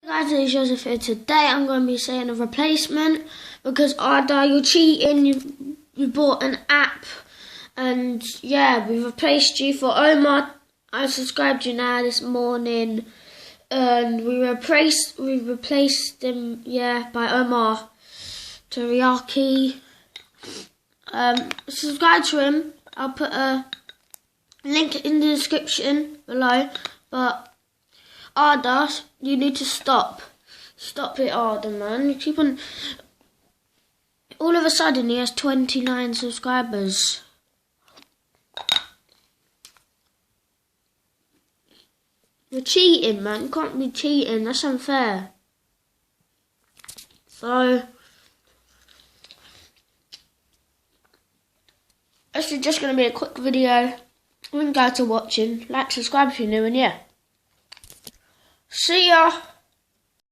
Guys, it's Joseph here. Today I'm going to be saying a replacement because Arda, you're cheating. You bought an app, and yeah, we replaced you for Omer. I subscribed you now this morning, and we replaced him, yeah, by Omer Tiriyaki. Subscribe to him. I'll put a link in the description below. But Arda, you need to stop. Stop it, Arda, man. You keep on. All of a sudden, he has 29 subscribers. You're cheating, man. You can't be cheating. That's unfair. So, this is just going to be a quick video. Thank you guys for watching. Like, subscribe if you're new, and yeah. See ya!